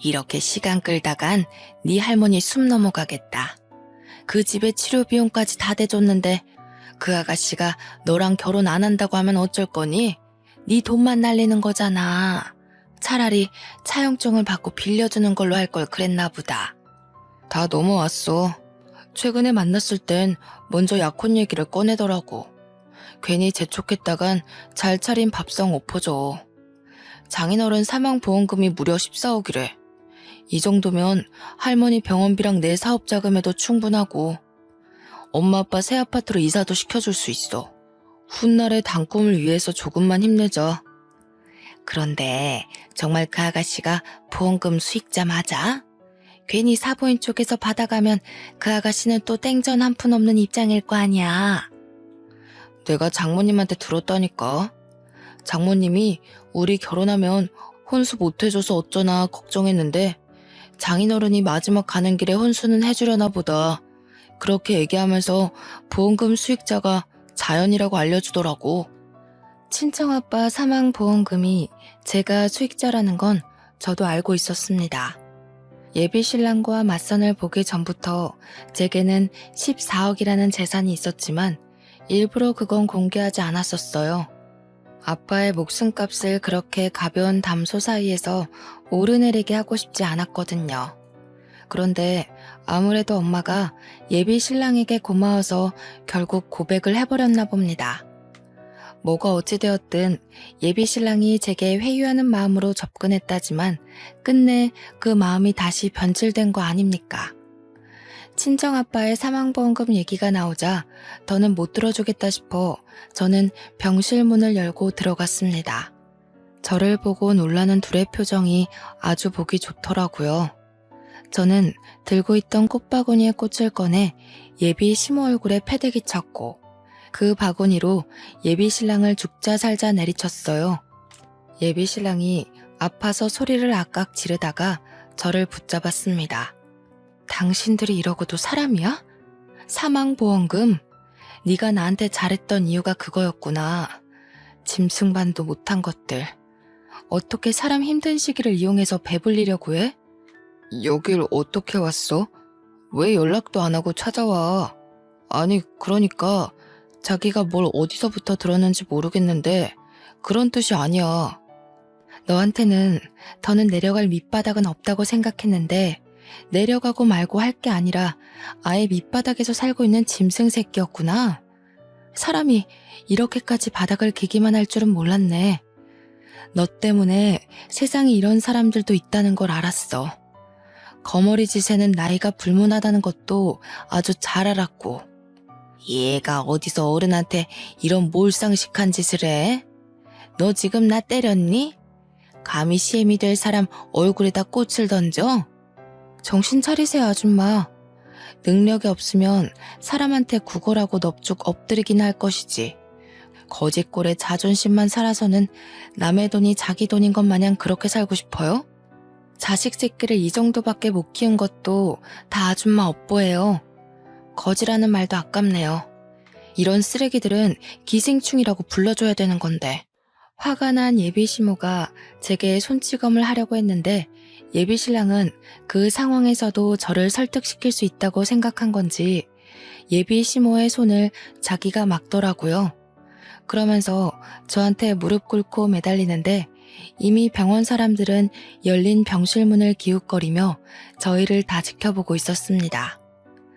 이렇게 시간 끌다간 네 할머니 숨 넘어가겠다. 그 집에 치료 비용까지 다 대줬는데 그 아가씨가 너랑 결혼 안 한다고 하면 어쩔 거니? 네 돈만 날리는 거잖아. 차라리 차용증을 받고 빌려주는 걸로 할 걸 그랬나 보다. 다 넘어왔어. 최근에 만났을 땐 먼저 약혼 얘기를 꺼내더라고. 괜히 재촉했다간 잘 차린 밥상 엎어져. 장인어른 사망보험금이 무려 14억이래. 이 정도면 할머니 병원비랑 내 사업 자금에도 충분하고 엄마 아빠 새 아파트로 이사도 시켜줄 수 있어. 훗날의 단꿈을 위해서 조금만 힘내자. 그런데 정말 그 아가씨가 보험금 수익자 맞아? 괜히 사보인 쪽에서 받아가면 그 아가씨는 또 땡전 한 푼 없는 입장일 거 아니야. 내가 장모님한테 들었다니까. 장모님이 우리 결혼하면 혼수 못 해줘서 어쩌나 걱정했는데 장인어른이 마지막 가는 길에 혼수는 해주려나 보다. 그렇게 얘기하면서 보험금 수익자가 자연이라고 알려주더라고. 친정아빠 사망보험금이 제가 수익자라는 건 저도 알고 있었습니다. 예비신랑과 맞선을 보기 전부터 제게는 14억이라는 재산이 있었지만 일부러 그건 공개하지 않았었어요. 아빠의 목숨값을 그렇게 가벼운 담소 사이에서 오르내리게 하고 싶지 않았거든요. 그런데 아무래도 엄마가 예비 신랑에게 고마워서 결국 고백을 해버렸나 봅니다. 뭐가 어찌되었든 예비 신랑이 제게 회유하는 마음으로 접근했다지만 끝내 그 마음이 다시 변질된 거 아닙니까? 친정아빠의 사망보험금 얘기가 나오자 더는 못 들어주겠다 싶어 저는 병실 문을 열고 들어갔습니다. 저를 보고 놀라는 둘의 표정이 아주 보기 좋더라고요. 저는 들고 있던 꽃바구니에 꽃을 꺼내 예비 시모 얼굴에 패대기 쳤고 그 바구니로 예비 신랑을 죽자 살자 내리쳤어요. 예비 신랑이 아파서 소리를 악악 지르다가 저를 붙잡았습니다. 당신들이 이러고도 사람이야? 사망보험금? 네가 나한테 잘했던 이유가 그거였구나. 짐승반도 못한 것들. 어떻게 사람 힘든 시기를 이용해서 배불리려고 해? 여길 어떻게 왔어? 왜 연락도 안 하고 찾아와? 아니, 그러니까 자기가 뭘 어디서부터 들었는지 모르겠는데 그런 뜻이 아니야. 너한테는 더는 내려갈 밑바닥은 없다고 생각했는데 내려가고 말고 할 게 아니라 아예 밑바닥에서 살고 있는 짐승 새끼였구나. 사람이 이렇게까지 바닥을 기기만 할 줄은 몰랐네. 너 때문에 세상에 이런 사람들도 있다는 걸 알았어. 거머리 짓에는 나이가 불문하다는 것도 아주 잘 알았고. 얘가 어디서 어른한테 이런 몰상식한 짓을 해? 너 지금 나 때렸니? 감히 시엠이 될 사람 얼굴에다 꽃을 던져? 정신 차리세요, 아줌마. 능력이 없으면 사람한테 구걸하고 넙죽 엎드리긴 할 것이지. 거짓골에 자존심만 살아서는 남의 돈이 자기 돈인 것 마냥 그렇게 살고 싶어요? 자식 새끼를 이 정도밖에 못 키운 것도 다 아줌마 업보예요. 거지라는 말도 아깝네요. 이런 쓰레기들은 기생충이라고 불러줘야 되는 건데. 화가 난 예비 시모가 제게 손찌검을 하려고 했는데 예비 신랑은 그 상황에서도 저를 설득시킬 수 있다고 생각한 건지 예비 시모의 손을 자기가 막더라고요. 그러면서 저한테 무릎 꿇고 매달리는데 이미 병원 사람들은 열린 병실문을 기웃거리며 저희를 다 지켜보고 있었습니다.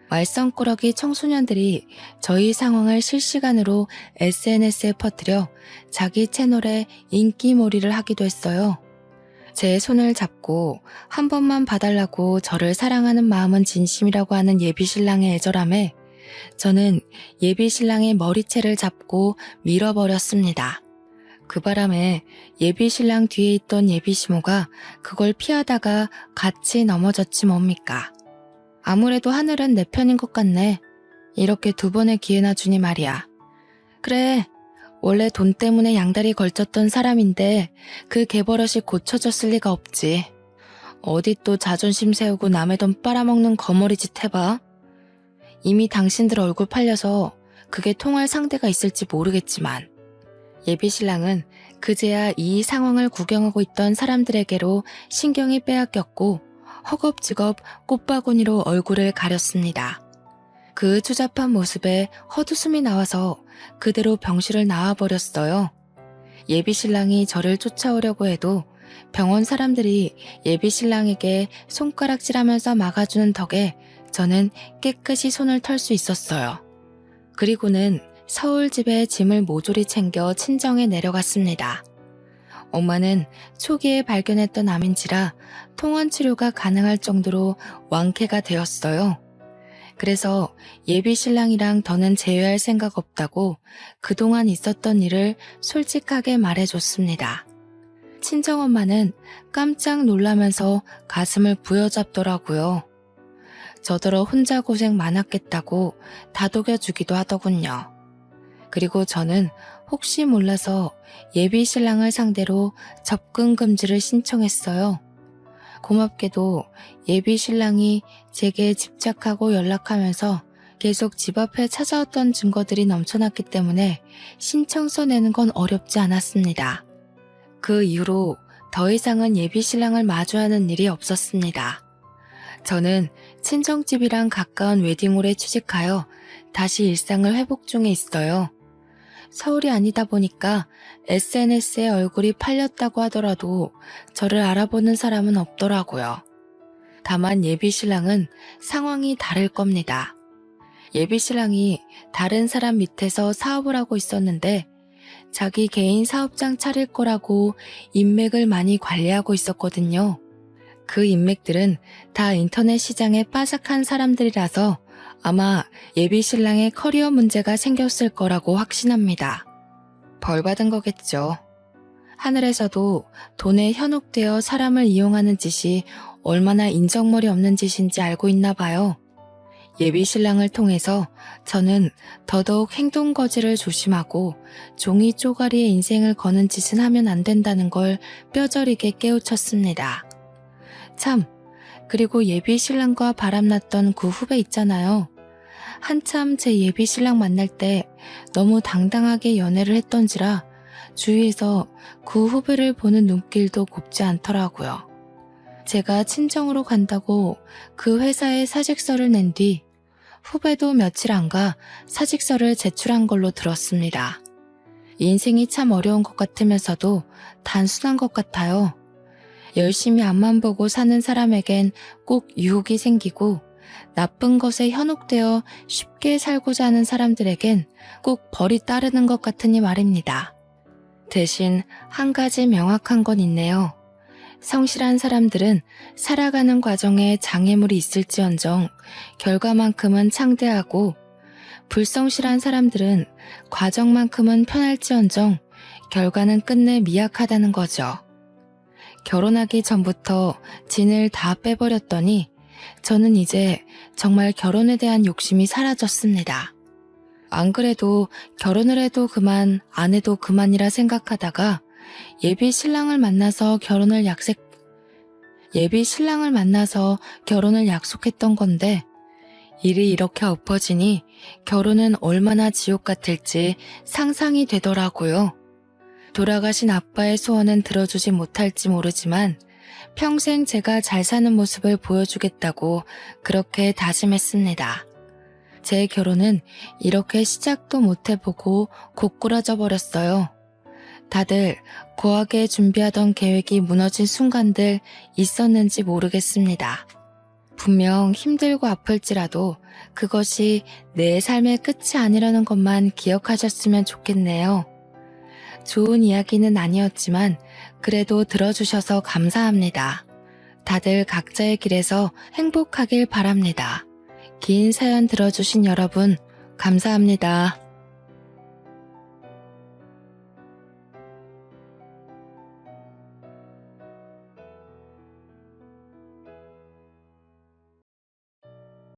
말썽꾸러기 청소년들이 저희 상황을 실시간으로 SNS에 퍼뜨려 자기 채널에 인기몰이를 하기도 했어요. 제 손을 잡고 한 번만 봐달라고 저를 사랑하는 마음은 진심이라고 하는 예비신랑의 애절함에 저는 예비신랑의 머리채를 잡고 밀어버렸습니다. 그 바람에 예비신랑 뒤에 있던 예비시모가 그걸 피하다가 같이 넘어졌지 뭡니까. 아무래도 하늘은 내 편인 것 같네. 이렇게 두 번의 기회나 주니 말이야. 그래, 원래 돈 때문에 양다리 걸쳤던 사람인데 그 개버릇이 고쳐졌을 리가 없지. 어디 또 자존심 세우고 남의 돈 빨아먹는 거머리짓 해봐. 이미 당신들 얼굴 팔려서 그게 통할 상대가 있을지 모르겠지만 예비신랑은 그제야 이 상황을 구경하고 있던 사람들에게로 신경이 빼앗겼고 허겁지겁 꽃바구니로 얼굴을 가렸습니다. 그 추잡한 모습에 헛웃음이 나와서 그대로 병실을 나와버렸어요. 예비신랑이 저를 쫓아오려고 해도 병원 사람들이 예비신랑에게 손가락질하면서 막아주는 덕에 저는 깨끗이 손을 털 수 있었어요. 그리고는 서울 집에 짐을 모조리 챙겨 친정에 내려갔습니다. 엄마는 초기에 발견했던 암인지라 통원 치료가 가능할 정도로 완쾌가 되었어요. 그래서 예비 신랑이랑 더는 재회할 생각 없다고 그동안 있었던 일을 솔직하게 말해줬습니다. 친정엄마는 깜짝 놀라면서 가슴을 부여잡더라고요. 저더러 혼자 고생 많았겠다고 다독여주기도 하더군요. 그리고 저는 혹시 몰라서 예비 신랑을 상대로 접근 금지를 신청했어요. 고맙게도 예비 신랑이 제게 집착하고 연락하면서 계속 집 앞에 찾아왔던 증거들이 넘쳐났기 때문에 신청서 내는 건 어렵지 않았습니다. 그 이후로 더 이상은 예비 신랑을 마주하는 일이 없었습니다. 저는 친정집이랑 가까운 웨딩홀에 취직하여 다시 일상을 회복 중에 있어요. 서울이 아니다 보니까 SNS에 얼굴이 팔렸다고 하더라도 저를 알아보는 사람은 없더라고요. 다만 예비신랑은 상황이 다를 겁니다. 예비신랑이 다른 사람 밑에서 사업을 하고 있었는데 자기 개인 사업장 차릴 거라고 인맥을 많이 관리하고 있었거든요. 그 인맥들은 다 인터넷 시장에 빠삭한 사람들이라서 아마 예비신랑의 커리어 문제가 생겼을 거라고 확신합니다. 벌 받은 거겠죠. 하늘에서도 돈에 현혹되어 사람을 이용하는 짓이 얼마나 인정머리 없는 짓인지 알고 있나 봐요. 예비 신랑을 통해서 저는 더더욱 행동 거지를 조심하고 종이 쪼가리에 인생을 거는 짓은 하면 안 된다는 걸 뼈저리게 깨우쳤습니다. 참, 그리고 예비 신랑과 바람났던 그 후배 있잖아요. 한참 제 예비 신랑 만날 때 너무 당당하게 연애를 했던지라 주위에서 그 후배를 보는 눈길도 곱지 않더라고요. 제가 친정으로 간다고 그 회사에 사직서를 낸 뒤 후배도 며칠 안 가 사직서를 제출한 걸로 들었습니다. 인생이 참 어려운 것 같으면서도 단순한 것 같아요. 열심히 앞만 보고 사는 사람에겐 꼭 유혹이 생기고 나쁜 것에 현혹되어 쉽게 살고자 하는 사람들에겐 꼭 벌이 따르는 것 같으니 말입니다. 대신 한 가지 명확한 건 있네요. 성실한 사람들은 살아가는 과정에 장애물이 있을지언정 결과만큼은 창대하고, 불성실한 사람들은 과정만큼은 편할지언정 결과는 끝내 미약하다는 거죠. 결혼하기 전부터 진을 다 빼버렸더니 저는 이제 정말 결혼에 대한 욕심이 사라졌습니다. 안 그래도 결혼을 해도 그만, 안 해도 그만이라 생각하다가 예비 신랑을 만나서 결혼을 약속했던 건데 일이 이렇게 엎어지니 결혼은 얼마나 지옥 같을지 상상이 되더라고요. 돌아가신 아빠의 소원은 들어주지 못할지 모르지만 평생 제가 잘 사는 모습을 보여주겠다고 그렇게 다짐했습니다. 제 결혼은 이렇게 시작도 못 해보고 고꾸라져 버렸어요. 다들 고하게 준비하던 계획이 무너진 순간들 있었는지 모르겠습니다. 분명 힘들고 아플지라도 그것이 내 삶의 끝이 아니라는 것만 기억하셨으면 좋겠네요. 좋은 이야기는 아니었지만 그래도 들어주셔서 감사합니다. 다들 각자의 길에서 행복하길 바랍니다. 긴 사연 들어주신 여러분, 감사합니다.